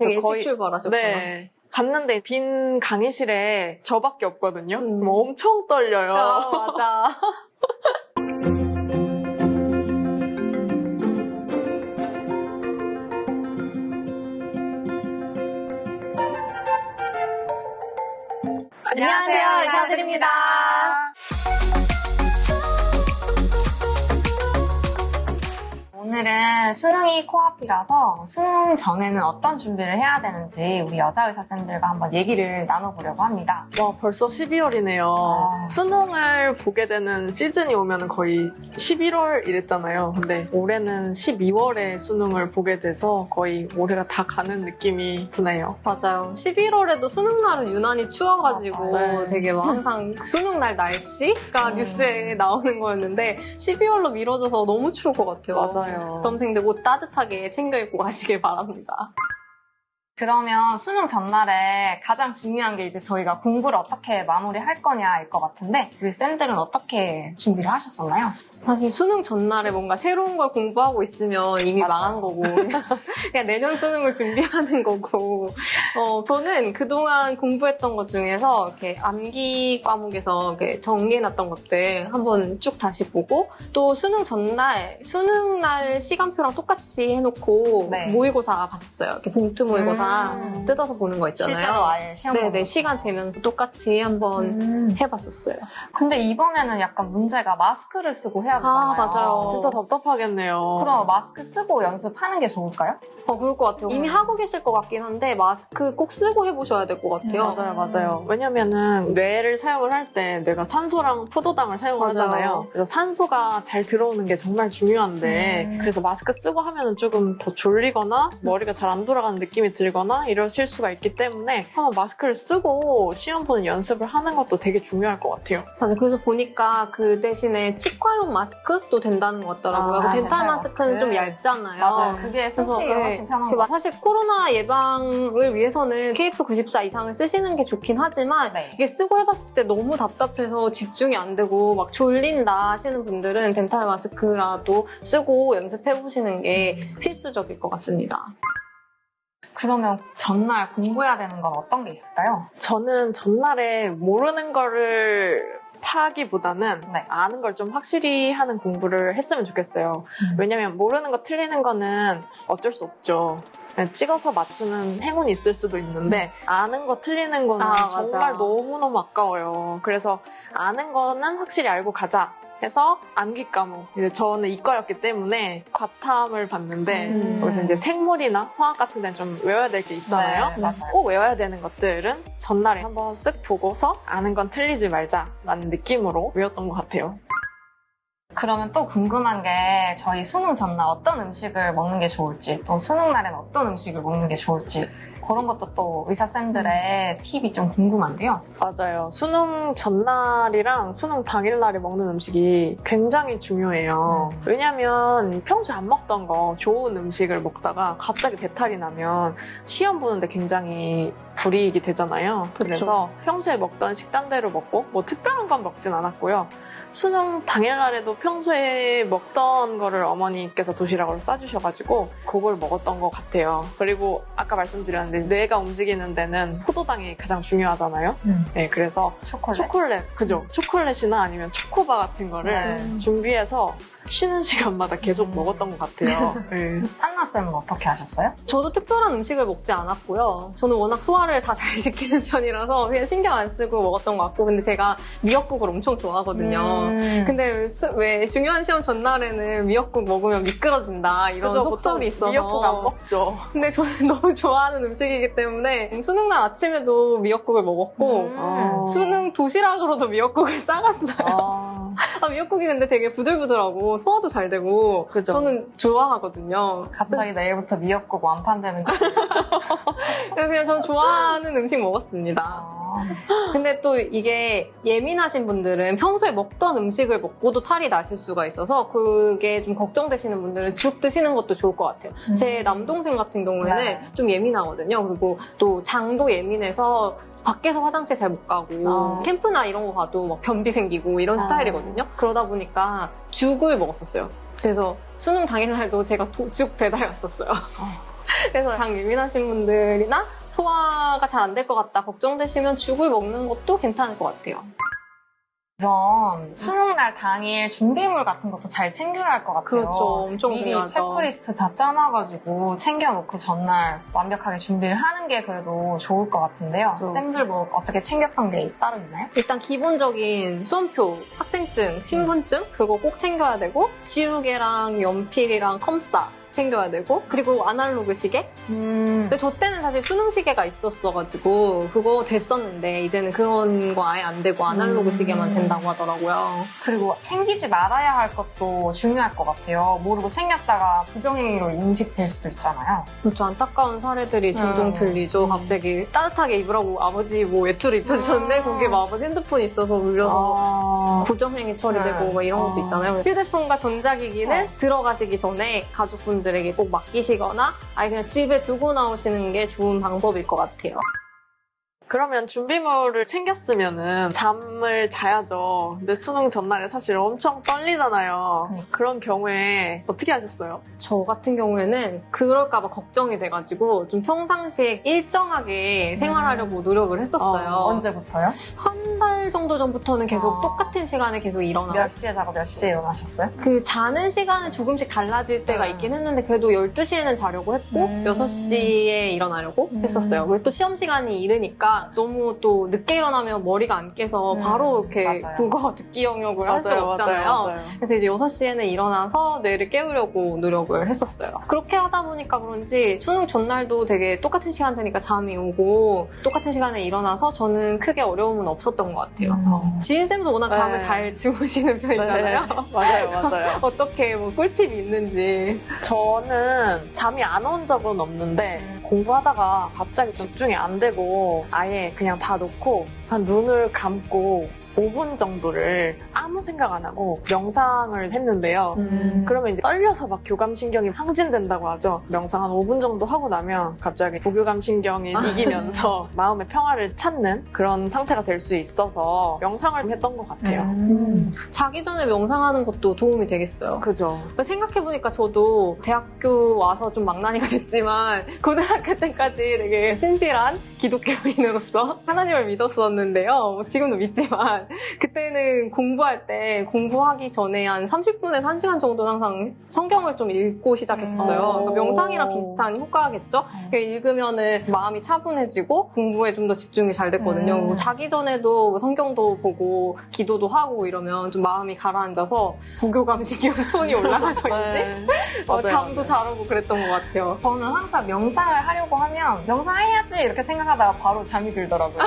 되게 일찍 거의, 출발하셨구나. 네. 갔는데 빈 강의실에 저밖에 없거든요. 뭐 엄청 떨려요. 아, 맞아. 안녕하세요, 의사들입니다. 오늘은 수능이 코앞이라서 수능 전에는 어떤 준비를 해야 되는지 우리 여자 의사쌤들과 한번 얘기를 나눠보려고 합니다. 와, 벌써 12월이네요. 수능을 보게 되는 시즌이 오면 거의 11월 이랬잖아요. 근데 올해는 12월에 수능을 보게 돼서 거의 올해가 다 가는 느낌이 드네요. 맞아요. 11월에도 수능날은 유난히 추워가지고 맞아요. 되게 막 항상 수능날 날씨가 뉴스에 나오는 거였는데 12월로 미뤄져서 너무 추울 것 같아요. 맞아요. 수험생들 옷 따뜻하게 챙겨 입고 가시길 바랍니다. 그러면 수능 전날에 가장 중요한 게 이제 저희가 공부를 어떻게 마무리할 거냐일 것 같은데 우리 쌤들은 어떻게 준비를 하셨었나요? 사실 수능 전날에 뭔가 새로운 걸 공부하고 있으면 이미 맞아요. 망한 거고 그냥 내년 수능을 준비하는 거고 저는 그동안 공부했던 것 중에서 이렇게 암기 과목에서 이렇게 정리해놨던 것들 한번 쭉 다시 보고 또 수능 전날 수능날 시간표랑 똑같이 해놓고 네. 모의고사 봤었어요. 이렇게 봉투 모의고사 뜯어서 보는 거 있잖아요. 실제로 아예 시험 네네, 보는 시간 재면서 똑같이 한번 해봤었어요. 근데 이번에는 약간 문제가 마스크를 쓰고 해야 되잖아요. 맞아요. 진짜 답답하겠네요. 그럼 마스크 쓰고 연습하는 게 좋을까요? 그럴 것 같아요. 이미 하고 계실 것 같긴 한데 마스크 꼭 쓰고 해보셔야 될 것 같아요. 맞아요. 왜냐면은 뇌를 사용을 할 때 뇌가 산소랑 포도당을 사용하잖아요. 맞아요. 그래서 산소가 잘 들어오는 게 정말 중요한데 그래서 마스크 쓰고 하면은 조금 더 졸리거나 머리가 잘 안 돌아가는 느낌이 들거나 이러실 수가 있기 때문에 한번 마스크를 쓰고 시험 보는 연습을 하는 것도 되게 중요할 것 같아요. 맞아요. 그래서 보니까 그 대신에 치과용 마스크도 된다는 것 같더라고요. 그 덴탈 덴탈 마스크는 마스크. 좀 얇잖아요. 맞아요. 그게 숨쉬기 훨씬 편한 것 같아요. 사실 코로나 예방을 위해서는 KF94 이상을 쓰시는 게 좋긴 하지만 네. 이게 쓰고 해봤을 때 너무 답답해서 집중이 안 되고 막 졸린다 하시는 분들은 덴탈 마스크라도 쓰고 연습해보시는 게 필수적일 것 같습니다. 그러면 전날 공부해야 되는 건 어떤 게 있을까요? 저는 전날에 모르는 거를 파기보다는 네. 아는 걸 좀 확실히 하는 공부를 했으면 좋겠어요. 왜냐면 모르는 거 틀리는 거는 어쩔 수 없죠. 그냥 찍어서 맞추는 행운이 있을 수도 있는데 아는 거 틀리는 거는 맞아. 정말 너무너무 아까워요. 그래서 아는 거는 확실히 알고 가자 해서 암기 과목, 이제 저는 이과였기 때문에 과탐을 봤는데 거기서 이제 생물이나 화학 같은 데는 좀 외워야 될 게 있잖아요. 네, 맞아요. 꼭 외워야 되는 것들은 전날에 한번 쓱 보고서 아는 건 틀리지 말자라는 느낌으로 외웠던 것 같아요. 그러면 또 궁금한 게 저희 수능 전날 어떤 음식을 먹는 게 좋을지 또 수능 날에는 어떤 음식을 먹는 게 좋을지 그런 것도 또 의사쌤들의 팁이 좀 궁금한데요. 맞아요. 수능 전날이랑 수능 당일날에 먹는 음식이 굉장히 중요해요. 왜냐면 평소에 안 먹던 거 좋은 음식을 먹다가 갑자기 배탈이 나면 시험 보는데 굉장히 불이익이 되잖아요. 그래서 평소에 먹던 식단대로 먹고 뭐 특별한 건 먹진 않았고요. 수능 당일날에도 평소에 먹던 거를 어머니께서 도시락으로 싸주셔가지고 그걸 먹었던 것 같아요. 그리고 아까 말씀드렸는데 뇌가 움직이는 데는 포도당이 가장 중요하잖아요. 네, 그래서 초콜릿, 그죠? 초콜릿이나 아니면 초코바 같은 거를 준비해서 쉬는 시간마다 계속 먹었던 것 같아요. 네. 한나쌤은 어떻게 하셨어요? 저도 특별한 음식을 먹지 않았고요. 저는 워낙 소화를 다 잘 시키는 편이라서 그냥 신경 안 쓰고 먹었던 것 같고 근데 제가 미역국을 엄청 좋아하거든요. 근데 왜 중요한 시험 전날에는 미역국 먹으면 미끄러진다 이런 그죠? 속설이 있어서 미역국 안 먹죠. 근데 저는 너무 좋아하는 음식이기 때문에 수능날 아침에도 미역국을 먹었고 수능 도시락으로도 미역국을 싸갔어요. 미역국이 근데 되게 부들부들하고 소화도 잘 되고 그죠? 저는 좋아하거든요. 갑자기 내일부터 미역국 완판되는 거. 그래서 그냥 저는 좋아하는 음식 먹었습니다. 근데 또 이게 예민하신 분들은 평소에 먹던 음식을 먹고도 탈이 나실 수가 있어서 그게 좀 걱정되시는 분들은 죽 드시는 것도 좋을 것 같아요. 제 남동생 같은 경우에는 네. 좀 예민하거든요. 그리고 또 장도 예민해서 밖에서 화장실 잘 못 가고 캠프나 이런 거 가도 막 변비 생기고 이런 스타일이거든요. 그러다 보니까 죽을 먹었었어요. 그래서 수능 당일날도 제가 죽 배달 갔었어요. 그래서 장 예민하신 분들이나 소화가 잘 안 될 것 같다 걱정되시면 죽을 먹는 것도 괜찮을 것 같아요. 그럼 수능날 당일 준비물 같은 것도 잘 챙겨야 할 것 같아요. 그렇죠. 엄청 미리 중요하죠. 체크리스트 다 짜놔가지고 챙겨놓고 전날 완벽하게 준비를 하는 게 그래도 좋을 것 같은데요. 그렇죠. 쌤들 뭐 어떻게 챙겼던 게 따로 있나요? 일단 기본적인 수험표, 학생증, 신분증 그거 꼭 챙겨야 되고 지우개랑 연필이랑 컴싸 챙겨야 되고 그리고 아날로그 시계? 근데 저 때는 사실 수능 시계가 있었어가지고 그거 됐었는데 이제는 그런 거 아예 안 되고 아날로그 시계만 된다고 하더라고요. 그리고 챙기지 말아야 할 것도 중요할 것 같아요. 모르고 챙겼다가 부정행위로 인식될 수도 있잖아요. 그렇죠. 안타까운 사례들이 종종 들리죠. 갑자기 따뜻하게 입으라고 아버지 뭐 외투를 입혀주셨는데 거기에 막 아버지 핸드폰이 있어서 울려서 부정행위 처리되고 막 이런 것도 있잖아요. 휴대폰과 전자기기는 들어가시기 전에 가족분들에게 꼭 맡기시거나 아예 그냥 집에 두고 나오시는 게 좋은 방법일 것 같아요. 그러면 준비물을 챙겼으면은 잠을 자야죠. 근데 수능 전날에 사실 엄청 떨리잖아요. 그런 경우에 어떻게 하셨어요? 저 같은 경우에는 그럴까봐 걱정이 돼가지고 좀 평상시에 일정하게 생활하려고 노력을 했었어요. 언제부터요? 한 달 정도 전부터는 계속 똑같은 시간에 계속 일어나고 몇 시에 자고 몇 시에 일어나셨어요? 그 자는 시간은 조금씩 달라질 때가 있긴 했는데 그래도 12시에는 자려고 했고 6시에 일어나려고 했었어요. 그리고 또 시험 시간이 이르니까 너무 또 늦게 일어나면 머리가 안 깨서 바로 이렇게 맞아요. 국어 듣기 영역을 할 수가 없잖아요. 맞아요. 그래서 이제 6시에는 일어나서 뇌를 깨우려고 노력을 했었어요. 그렇게 하다 보니까 그런지 수능 전날도 되게 똑같은 시간대니까 잠이 오고 똑같은 시간에 일어나서 저는 크게 어려움은 없었던 것 같아요. 지인쌤도 워낙 잠을 네. 잘 주무시는 편이잖아요. 맞아요. 어떻게 뭐 꿀팁이 있는지. 저는 잠이 안 온 적은 없는데 공부하다가 갑자기 집중이 안 되고 아예 그냥 다 놓고 한 눈을 감고 5분 정도를 아무 생각 안 하고 명상을 했는데요. 그러면 이제 떨려서 막 교감신경이 항진된다고 하죠. 명상 한 5분 정도 하고 나면 갑자기 부교감신경이 이기면서 마음의 평화를 찾는 그런 상태가 될 수 있어서 명상을 했던 것 같아요. 자기 전에 명상하는 것도 도움이 되겠어요. 그죠. 생각해보니까 저도 대학교 와서 좀 망나니가 됐지만 고등학교 때까지 되게 신실한 기독교인으로서 하나님을 믿었었는데요. 지금도 믿지만 그때는 공부할 때 공부하기 전에 한 30분에서 1시간 정도는 항상 성경을 좀 읽고 시작했었어요. 그러니까 명상이랑 비슷한 효과겠죠? 읽으면은 마음이 차분해지고 공부에 좀 더 집중이 잘 됐거든요. 자기 전에도 성경도 보고 기도도 하고 이러면 좀 마음이 가라앉아서 부교감신경 톤이 올라가서인지 잠도 잘 오고 그랬던 것 같아요. 저는 항상 명상을 하려고 하면 명상해야지 이렇게 생각하다가 바로 잠이 들더라고요.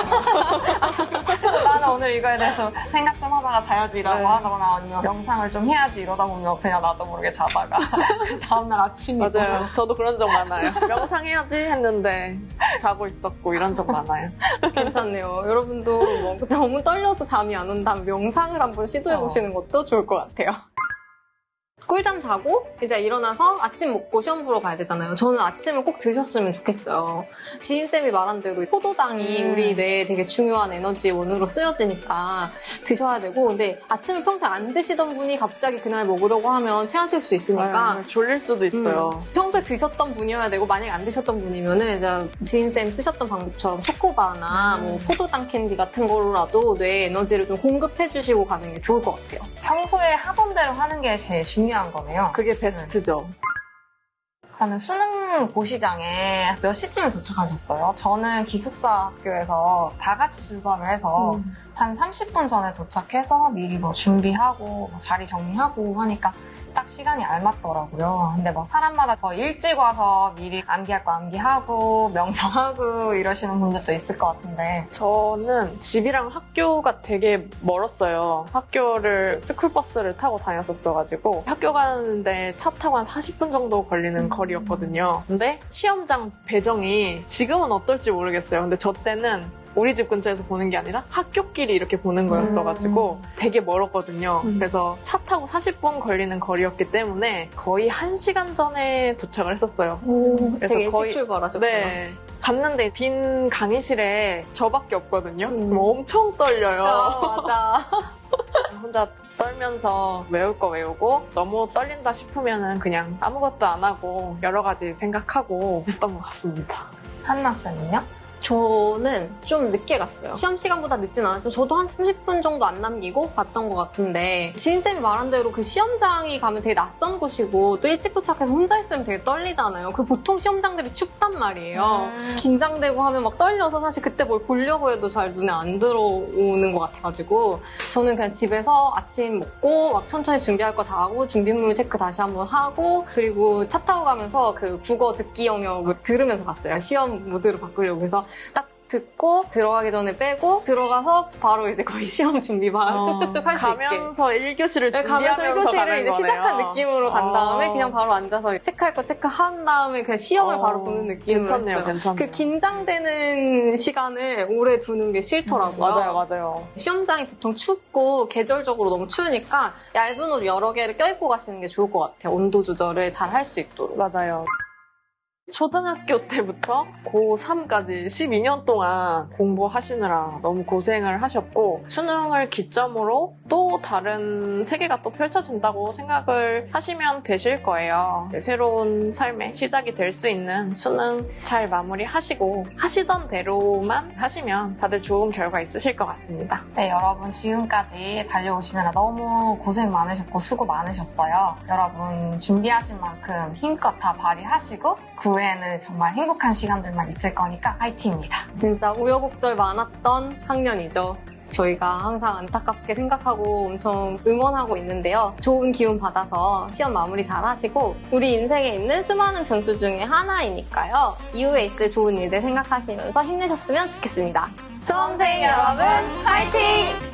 그래서 나는 오늘 이거에 대해서 생각 좀 하다가 자야지라고 하거나 아니면 명상을 좀 해야지 이러다 보면 그냥 나도 모르게 자다가 다음날 아침이고. 맞아요. 저도 그런 적 많아요. 명상해야지 했는데 자고 있었고 이런 적 많아요. 괜찮네요. 여러분도 뭐 너무 떨려서 잠이 안 온다면 명상을 한번 시도해보시는 것도 좋을 것 같아요. 꿀잠 자고 이제 일어나서 아침 먹고 시험 보러 가야 되잖아요. 저는 아침을 꼭 드셨으면 좋겠어요. 지인쌤이 말한 대로 포도당이 우리 뇌에 되게 중요한 에너지 원으로 쓰여지니까 드셔야 되고 근데 아침을 평소에 안 드시던 분이 갑자기 그날 먹으려고 하면 체하실 수 있으니까 졸릴 수도 있어요. 평소에 드셨던 분이어야 되고 만약에 안 드셨던 분이면은 이제 지인쌤 쓰셨던 방법처럼 초코바나 뭐 포도당 캔디 같은 거로라도 뇌에 에너지를 좀 공급해 주시고 가는 게 좋을 것 같아요. 평소에 하던 대로 하는 게 제일 중요한 거네요. 그게 베스트죠. 그러면 수능 고시장에 몇 시쯤에 도착하셨어요? 저는 기숙사 학교에서 다 같이 출발을 해서 한 30분 전에 도착해서 미리 뭐 준비하고 뭐 자리 정리하고 하니까 딱 시간이 알맞더라고요. 근데 뭐 사람마다 더 일찍 와서 미리 암기할 거 암기하고 명상하고 이러시는 분들도 있을 것 같은데 저는 집이랑 학교가 되게 멀었어요. 학교를 스쿨버스를 타고 다녔었어가지고 학교 가는데 차 타고 한 40분 정도 걸리는 거리였거든요. 근데 시험장 배정이 지금은 어떨지 모르겠어요. 근데 저 때는 우리 집 근처에서 보는 게 아니라 학교끼리 이렇게 보는 거였어가지고 되게 멀었거든요. 그래서 차 타고 40분 걸리는 거리였기 때문에 거의 1시간 전에 도착을 했었어요. 그래서 되게 일찍 출발하셨구나. 네. 갔는데 빈 강의실에 저밖에 없거든요. 그럼 엄청 떨려요. 맞아. 혼자 떨면서 외울 거 외우고 너무 떨린다 싶으면은 그냥 아무것도 안 하고 여러 가지 생각하고 했던 것 같습니다. 한나쌤은요? 저는 좀 늦게 갔어요. 시험 시간보다 늦진 않았죠. 저도 한 30분 정도 안 남기고 갔던 것 같은데 지인쌤이 말한 대로 그 시험장이 가면 되게 낯선 곳이고 또 일찍 도착해서 혼자 있으면 되게 떨리잖아요. 그 보통 시험장들이 춥단 말이에요. 긴장되고 하면 막 떨려서 사실 그때 뭘 보려고 해도 잘 눈에 안 들어오는 것 같아가지고 저는 그냥 집에서 아침 먹고 막 천천히 준비할 거 다 하고 준비물 체크 다시 한번 하고 그리고 차 타고 가면서 그 국어 듣기 영역을 들으면서 갔어요. 시험 모드로 바꾸려고 해서 딱 듣고 들어가기 전에 빼고 들어가서 바로 이제 거의 시험 준비 바로 쭉쭉쭉 할 수 있게 가면서 1교시를 네, 준비하면서 가면서 1교시를 가는 이제 거네요. 시작한 느낌으로 간 다음에 그냥 바로 앉아서 체크할 거 체크한 다음에 그냥 시험을 바로 보는 느낌으로 괜찮네요, 했어요. 괜찮네요. 그 긴장되는 시간을 오래 두는 게 싫더라고요. 맞아요. 시험장이 보통 춥고 계절적으로 너무 추우니까 얇은 옷 여러 개를 껴입고 가시는 게 좋을 것 같아요. 온도 조절을 잘 할 수 있도록. 맞아요. 초등학교 때부터 고3까지 12년 동안 공부하시느라 너무 고생을 하셨고 수능을 기점으로 또 다른 세계가 또 펼쳐진다고 생각을 하시면 되실 거예요. 새로운 삶의 시작이 될 수 있는 수능 잘 마무리하시고 하시던 대로만 하시면 다들 좋은 결과 있으실 것 같습니다. 네, 여러분 지금까지 달려오시느라 너무 고생 많으셨고 수고 많으셨어요. 여러분 준비하신 만큼 힘껏 다 발휘하시고 그 후에는 정말 행복한 시간들만 있을 거니까 화이팅입니다. 진짜 우여곡절 많았던 학년이죠. 저희가 항상 안타깝게 생각하고 엄청 응원하고 있는데요. 좋은 기운 받아서 시험 마무리 잘 하시고 우리 인생에 있는 수많은 변수 중에 하나이니까요. 이후에 있을 좋은 일들 생각하시면서 힘내셨으면 좋겠습니다. 수험생 여러분 화이팅!